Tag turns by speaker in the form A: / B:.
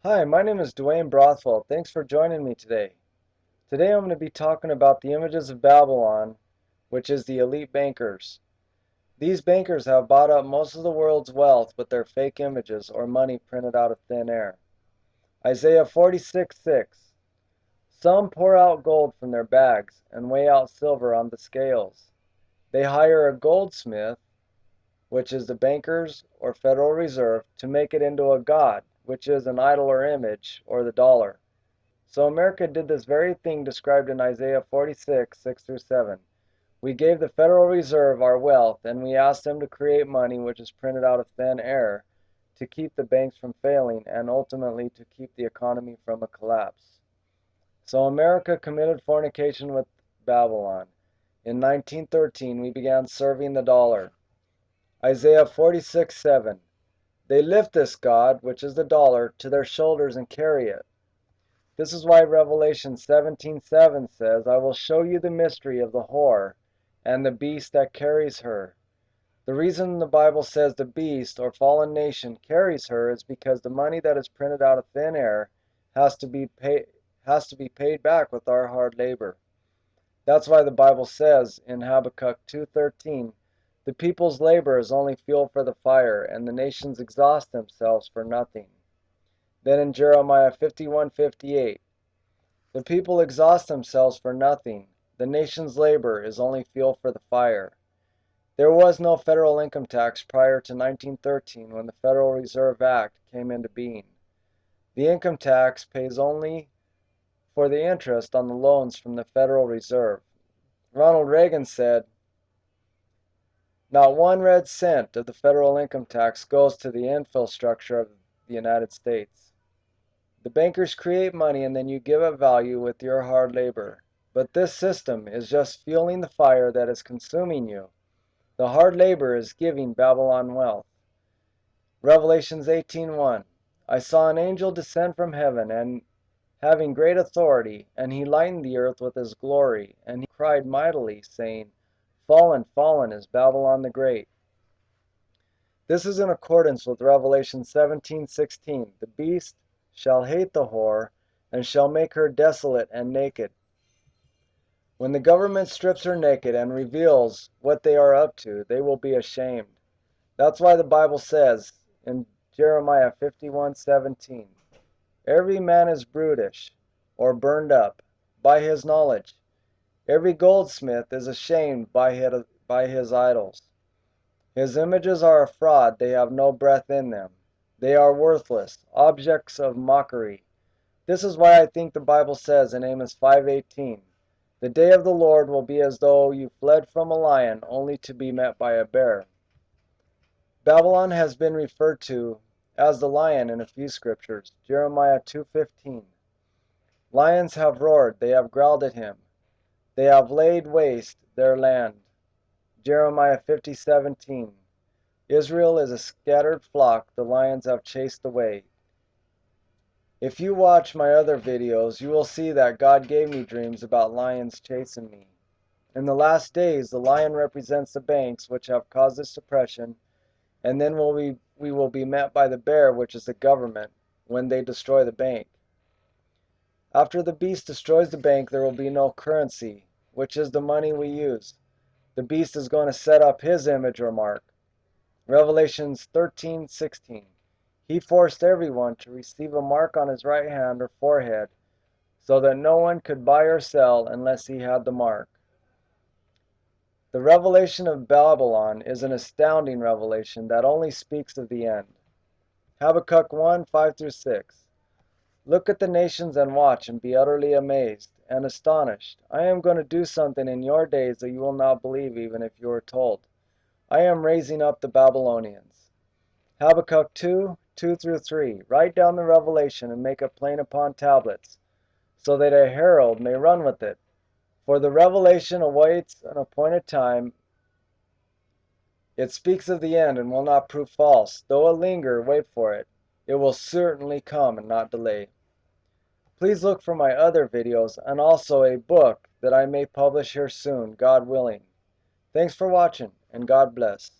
A: Hi, my name is DeWayne Brothwell. Thanks for joining me today. Today I'm going to be talking about the images of Babylon, which is the elite bankers. These bankers have bought up most of the world's wealth with their fake images or money printed out of thin air. Isaiah 46:6. Some pour out gold from their bags and weigh out silver on the scales. They hire a goldsmith, which is the bankers or Federal Reserve, to make it into a god, which is an idol or image, or the dollar. So America did this very thing described in Isaiah 46:6-7. We gave the Federal Reserve our wealth, and we asked them to create money which is printed out of thin air to keep the banks from failing and ultimately to keep the economy from a collapse. So America committed fornication with Babylon. In 1913, we began serving the dollar. Isaiah 46:7. They lift this god, which is the dollar, to their shoulders and carry it. This is why Revelation 17:7 says, I will show you the mystery of the whore and the beast that carries her. The reason the Bible says the beast or fallen nation carries her is because the money that is printed out of thin air has to be paid back with our hard labor. That's why the Bible says in Habakkuk 2:13, the people's labor is only fuel for the fire, and the nations exhaust themselves for nothing. Then in Jeremiah 51:58, the people exhaust themselves for nothing. The nation's labor is only fuel for the fire. There was no federal income tax prior to 1913 when the Federal Reserve Act came into being. The income tax pays only for the interest on the loans from the Federal Reserve. Ronald Reagan said, not one red cent of the federal income tax goes to the infrastructure of the United States. The bankers create money and then you give it value with your hard labor. But this system is just fueling the fire that is consuming you. The hard labor is giving Babylon wealth. Revelations 18:1. I saw an angel descend from heaven, and having great authority, and he lightened the earth with his glory, and he cried mightily, saying, Fallen, fallen is Babylon the Great. This is in accordance with Revelation 17:16. The beast shall hate the whore, and shall make her desolate and naked. When the government strips her naked and reveals what they are up to, they will be ashamed. That's why the Bible says in Jeremiah 51:17, every man is brutish, or burned up, by his knowledge. Every goldsmith is ashamed by his idols. His images are a fraud, they have no breath in them. They are worthless, objects of mockery. This is why I think the Bible says in Amos 5:18, the day of the Lord will be as though you fled from a lion only to be met by a bear. Babylon has been referred to as the lion in a few scriptures. Jeremiah 2:15. Lions have roared, they have growled at him. They have laid waste their land. Jeremiah 50:17. Israel is a scattered flock, the lions have chased away. If you watch my other videos, you will see that God gave me dreams about lions chasing me. In the last days, the lion represents the banks which have caused this depression, and then we will be met by the bear, which is the government, when they destroy the bank. After the beast destroys the bank, there will be no currency, which is the money we use. The beast is going to set up his image or mark. Revelations 13:16. He forced everyone to receive a mark on his right hand or forehead, so that no one could buy or sell unless he had the mark. The revelation of Babylon is an astounding revelation that only speaks of the end. Habakkuk 1:5-6. Look at the nations and watch and be utterly amazed and astonished. I am going to do something in your days that you will not believe even if you are told. I am raising up the Babylonians. Habakkuk 2:2-3. Write down the revelation and make it plain upon tablets, so that a herald may run with it. For the revelation awaits an appointed time. It speaks of the end and will not prove false. Though it linger, wait for it. It will certainly come and not delay. Please look for my other videos and also a book that I may publish here soon, God willing. Thanks for watching, and God bless.